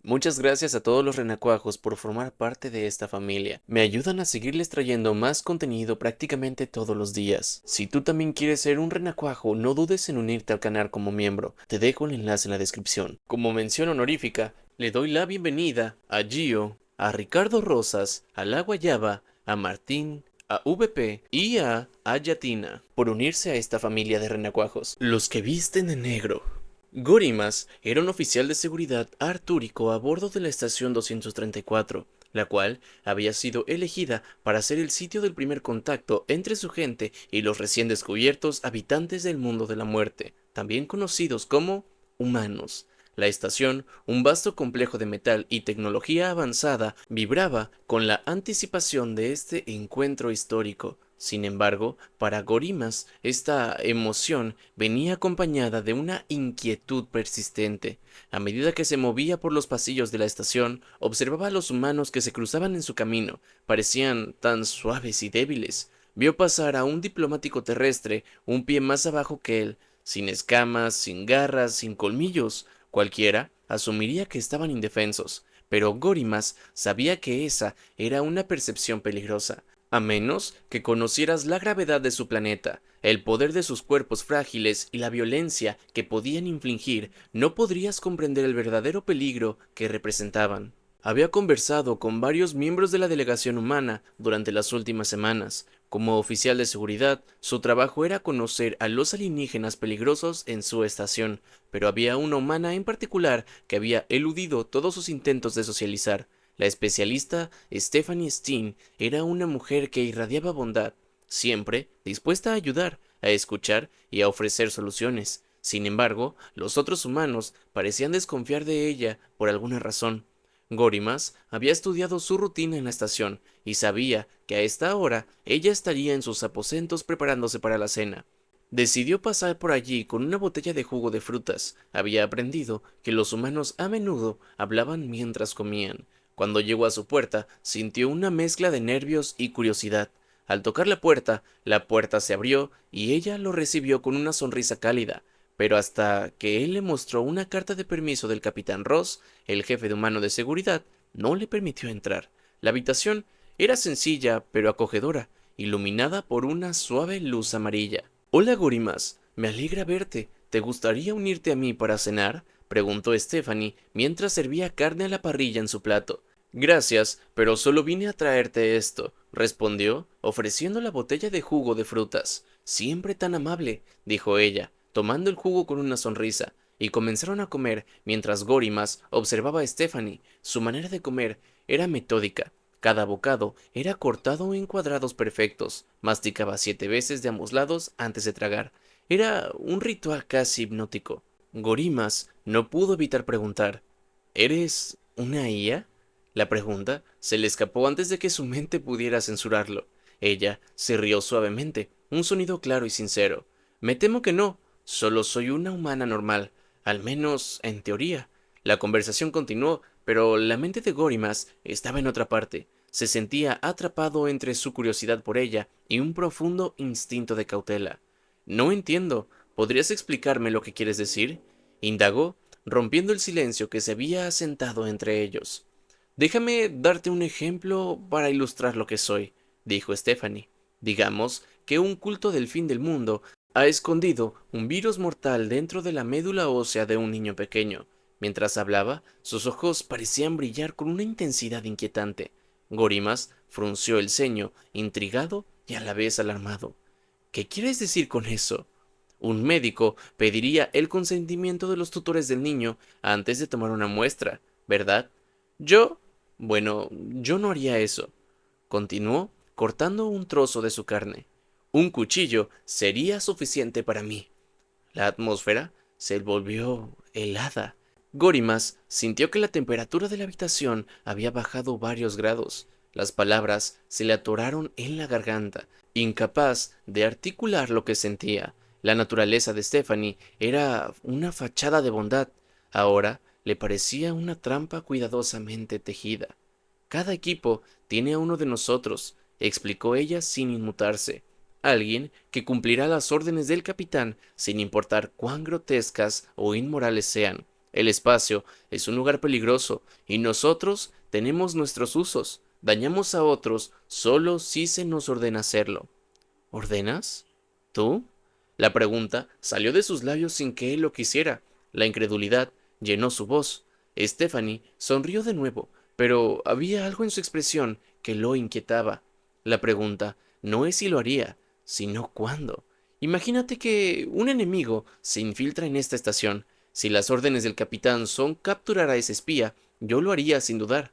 Muchas gracias a todos los renacuajos por formar parte de esta familia. Me ayudan a seguirles trayendo más contenido prácticamente todos los días. Si tú también quieres ser un renacuajo, no dudes en unirte al canal como miembro. Te dejo el enlace en la descripción. Como mención honorífica, le doy la bienvenida a Gio, a Ricardo Rosas, a La Guayaba, a Martín, a VP y a Ayatina por unirse a esta familia de renacuajos. Los que visten de negro. Gorimas era un oficial de seguridad artúrico a bordo de la estación 234, la cual había sido elegida para ser el sitio del primer contacto entre su gente y los recién descubiertos habitantes del mundo de la muerte, también conocidos como humanos. La estación, un vasto complejo de metal y tecnología avanzada, vibraba con la anticipación de este encuentro histórico. Sin embargo, para Gorimas, esta emoción venía acompañada de una inquietud persistente. A medida que se movía por los pasillos de la estación, observaba a los humanos que se cruzaban en su camino. Parecían tan suaves y débiles. Vio pasar a un diplomático terrestre un pie más abajo que él, sin escamas, sin garras, sin colmillos. Cualquiera asumiría que estaban indefensos, pero Gorimas sabía que esa era una percepción peligrosa. A menos que conocieras la gravedad de su planeta, el poder de sus cuerpos frágiles y la violencia que podían infligir, no podrías comprender el verdadero peligro que representaban. Había conversado con varios miembros de la delegación humana durante las últimas semanas. Como oficial de seguridad, su trabajo era conocer a los alienígenas peligrosos en su estación, pero había una humana en particular que había eludido todos sus intentos de socializar. La especialista Stephanie Steen era una mujer que irradiaba bondad, siempre dispuesta a ayudar, a escuchar y a ofrecer soluciones. Sin embargo, los otros humanos parecían desconfiar de ella por alguna razón. Gorimas había estudiado su rutina en la estación y sabía que a esta hora ella estaría en sus aposentos preparándose para la cena. Decidió pasar por allí con una botella de jugo de frutas. Había aprendido que los humanos a menudo hablaban mientras comían. Cuando llegó a su puerta, sintió una mezcla de nervios y curiosidad. Al tocar la puerta se abrió y ella lo recibió con una sonrisa cálida. Pero hasta que él le mostró una carta de permiso del capitán Ross, el jefe de humano de seguridad, no le permitió entrar. La habitación era sencilla pero acogedora, iluminada por una suave luz amarilla. Hola, Gorimas. Me alegra verte. ¿Te gustaría unirte a mí para cenar? Preguntó Stephanie mientras servía carne a la parrilla en su plato. Gracias, pero solo vine a traerte esto, respondió, ofreciendo la botella de jugo de frutas. Siempre tan amable, dijo ella, tomando el jugo con una sonrisa, y comenzaron a comer mientras Gorimas observaba a Stephanie. Su manera de comer era metódica. Cada bocado era cortado en cuadrados perfectos. Masticaba 7 veces de ambos lados antes de tragar. Era un ritual casi hipnótico. Gorimas no pudo evitar preguntar: ¿Eres una IA? La pregunta se le escapó antes de que su mente pudiera censurarlo. Ella se rió suavemente, un sonido claro y sincero. Me temo que no, solo soy una humana normal, al menos en teoría. La conversación continuó, pero la mente de Gorimas estaba en otra parte. Se sentía atrapado entre su curiosidad por ella y un profundo instinto de cautela. No entiendo. ¿Podrías explicarme lo que quieres decir? Indagó, rompiendo el silencio que se había asentado entre ellos. Déjame darte un ejemplo para ilustrar lo que soy, dijo Stephanie. Digamos que un culto del fin del mundo ha escondido un virus mortal dentro de la médula ósea de un niño pequeño. Mientras hablaba, sus ojos parecían brillar con una intensidad inquietante. Gorimas frunció el ceño, intrigado y a la vez alarmado. ¿Qué quieres decir con eso? Un médico pediría el consentimiento de los tutores del niño antes de tomar una muestra, ¿verdad? Yo, bueno, yo no haría eso. Continuó cortando un trozo de su carne. Un cuchillo sería suficiente para mí. La atmósfera se volvió helada. Gorimas sintió que la temperatura de la habitación había bajado varios grados. Las palabras se le atoraron en la garganta, incapaz de articular lo que sentía. La naturaleza de Stephanie era una fachada de bondad. Ahora le parecía una trampa cuidadosamente tejida. Cada equipo tiene a uno de nosotros, explicó ella sin inmutarse. Alguien que cumplirá las órdenes del capitán sin importar cuán grotescas o inmorales sean. El espacio es un lugar peligroso y nosotros tenemos nuestros usos. Dañamos a otros solo si se nos ordena hacerlo. ¿Ordenas? ¿Tú? La pregunta salió de sus labios sin que él lo quisiera. La incredulidad llenó su voz. Stephanie sonrió de nuevo, pero había algo en su expresión que lo inquietaba. La pregunta no es si lo haría, sino cuándo. Imagínate que un enemigo se infiltra en esta estación. Si las órdenes del capitán son capturar a ese espía, yo lo haría sin dudar.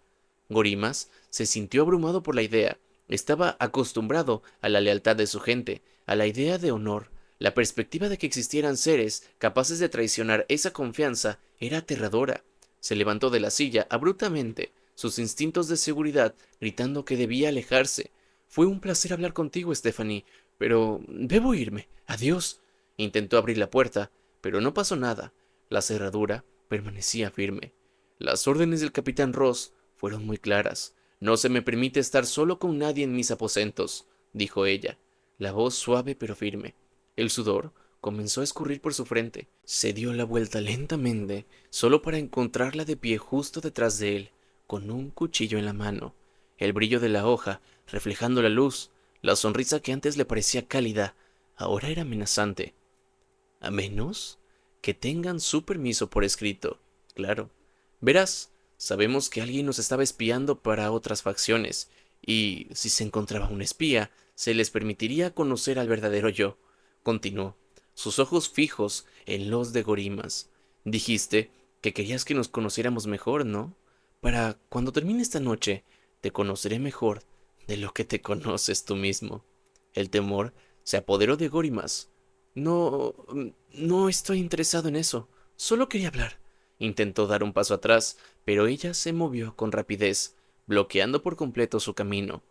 Gorimas se sintió abrumado por la idea. Estaba acostumbrado a la lealtad de su gente, a la idea de honor. La perspectiva de que existieran seres capaces de traicionar esa confianza era aterradora. Se levantó de la silla abruptamente, sus instintos de seguridad gritando que debía alejarse. Fue un placer hablar contigo, Stephanie, pero debo irme. Adiós. Intentó abrir la puerta, pero no pasó nada. La cerradura permanecía firme. Las órdenes del capitán Ross fueron muy claras. No se me permite estar solo con nadie en mis aposentos, dijo ella, la voz suave pero firme. El sudor comenzó a escurrir por su frente. Se dio la vuelta lentamente, solo para encontrarla de pie justo detrás de él, con un cuchillo en la mano, el brillo de la hoja reflejando la luz. La sonrisa que antes le parecía cálida, ahora era amenazante. A menos que tengan su permiso por escrito, claro. Verás, sabemos que alguien nos estaba espiando para otras facciones, y si se encontraba un espía, se les permitiría conocer al verdadero yo, continuó, sus ojos fijos en los de Gorimas. Dijiste que querías que nos conociéramos mejor, ¿no? Para cuando termine esta noche, te conoceré mejor de lo que te conoces tú mismo. El temor se apoderó de Gorimas. No, no estoy interesado en eso. Solo quería hablar. Intentó dar un paso atrás, pero ella se movió con rapidez, bloqueando por completo su camino.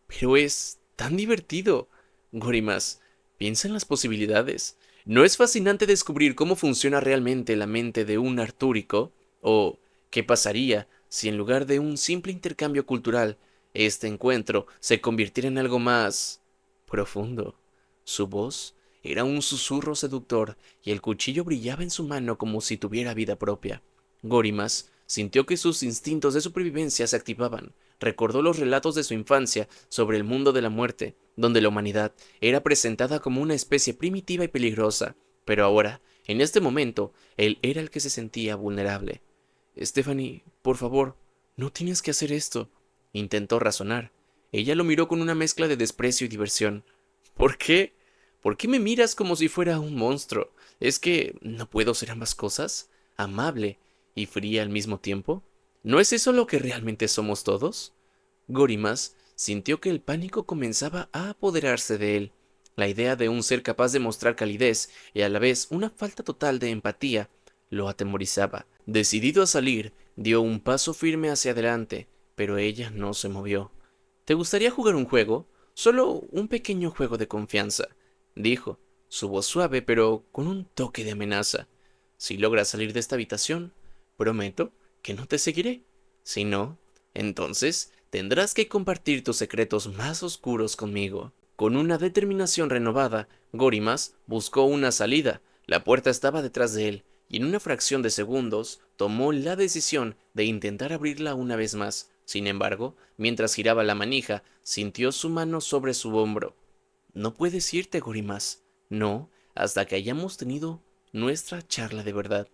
Pero es tan divertido. Gorimas, piensa en las posibilidades. ¿No es fascinante descubrir cómo funciona realmente la mente de un artúrico? ¿O qué pasaría si en lugar de un simple intercambio cultural, este encuentro se convirtiera en algo más profundo? Su voz era un susurro seductor y el cuchillo brillaba en su mano como si tuviera vida propia. Gorimas sintió que sus instintos de supervivencia se activaban. Recordó los relatos de su infancia sobre el mundo de la muerte, donde la humanidad era presentada como una especie primitiva y peligrosa, pero ahora, en este momento, él era el que se sentía vulnerable. Stephanie, por favor, no tienes que hacer esto. Intentó razonar. Ella lo miró con una mezcla de desprecio y diversión. ¿Por qué? ¿Por qué me miras como si fuera un monstruo? ¿Es que no puedo ser ambas cosas? ¿Amable y fría al mismo tiempo? ¿No es eso lo que realmente somos todos? Gorimas sintió que el pánico comenzaba a apoderarse de él. La idea de un ser capaz de mostrar calidez y a la vez una falta total de empatía lo atemorizaba. Decidido a salir, dio un paso firme hacia adelante, pero ella no se movió. ¿Te gustaría jugar un juego? Solo un pequeño juego de confianza, dijo, su voz suave pero con un toque de amenaza. Si logras salir de esta habitación, prometo que no te seguiré. Si no, entonces tendrás que compartir tus secretos más oscuros conmigo. Con una determinación renovada, Gorimas buscó una salida. La puerta estaba detrás de él, y en una fracción de segundos tomó la decisión de intentar abrirla una vez más. Sin embargo, mientras giraba la manija, sintió su mano sobre su hombro. No puedes irte, Gorimas. No, hasta que hayamos tenido nuestra charla de verdad,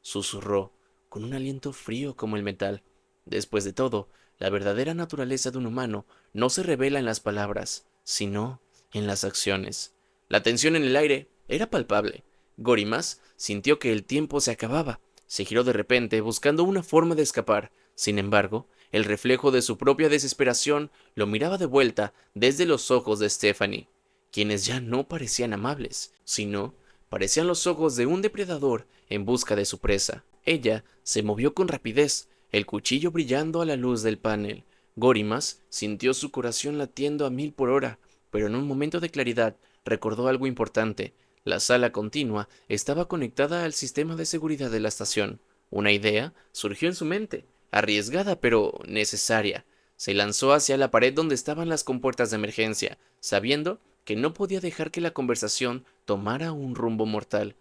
susurró, con un aliento frío como el metal. Después de todo, la verdadera naturaleza de un humano no se revela en las palabras, sino en las acciones. La tensión en el aire era palpable. Gorimas sintió que el tiempo se acababa. Se giró de repente, buscando una forma de escapar. Sin embargo, el reflejo de su propia desesperación lo miraba de vuelta desde los ojos de Stephanie, quienes ya no parecían amables, sino parecían los ojos de un depredador en busca de su presa. Ella se movió con rapidez, el cuchillo brillando a la luz del panel. Gorimas sintió su corazón latiendo a 1000 por hora, pero en un momento de claridad recordó algo importante. La sala continua estaba conectada al sistema de seguridad de la estación. Una idea surgió en su mente, arriesgada pero necesaria. Se lanzó hacia la pared donde estaban las compuertas de emergencia, sabiendo que no podía dejar que la conversación tomara un rumbo mortal.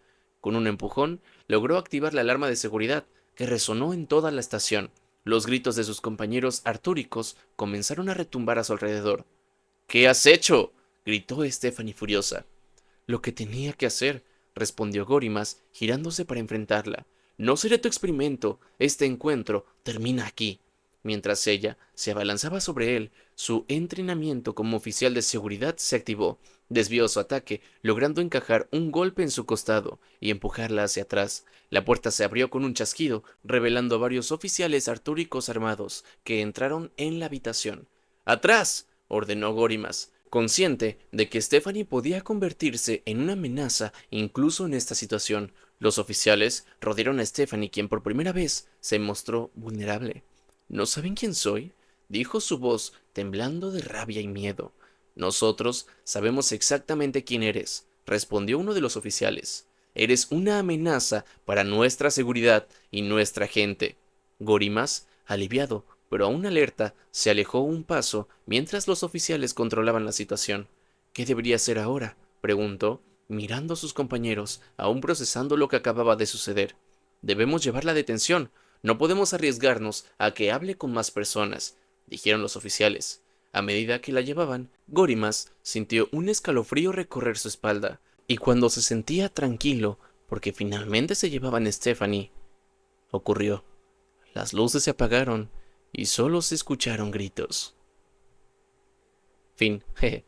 Con un empujón, logró activar la alarma de seguridad, que resonó en toda la estación. Los gritos de sus compañeros artúricos comenzaron a retumbar a su alrededor. ¿Qué has hecho?, gritó Stephanie furiosa. Lo que tenía que hacer, respondió Gorimas, girándose para enfrentarla. No será tu experimento, este encuentro termina aquí. Mientras ella se abalanzaba sobre él, su entrenamiento como oficial de seguridad se activó. Desvió su ataque, logrando encajar un golpe en su costado y empujarla hacia atrás. La puerta se abrió con un chasquido, revelando a varios oficiales artúricos armados que entraron en la habitación. ¡Atrás!, ordenó Gorimas, consciente de que Stephanie podía convertirse en una amenaza incluso en esta situación. Los oficiales rodearon a Stephanie, quien por primera vez se mostró vulnerable. ¿No saben quién soy?, dijo su voz, temblando de rabia y miedo. Nosotros sabemos exactamente quién eres, respondió uno de los oficiales. Eres una amenaza para nuestra seguridad y nuestra gente. Gorimas, aliviado, pero aún alerta, se alejó un paso mientras los oficiales controlaban la situación. ¿Qué debería hacer ahora?, preguntó, mirando a sus compañeros, aún procesando lo que acababa de suceder. Debemos llevarla a detención. No podemos arriesgarnos a que hable con más personas, dijeron los oficiales. A medida que la llevaban, Gorimas sintió un escalofrío recorrer su espalda, y cuando se sentía tranquilo, porque finalmente se llevaban a Stephanie, ocurrió. Las luces se apagaron y solo se escucharon gritos. Fin. Jeje.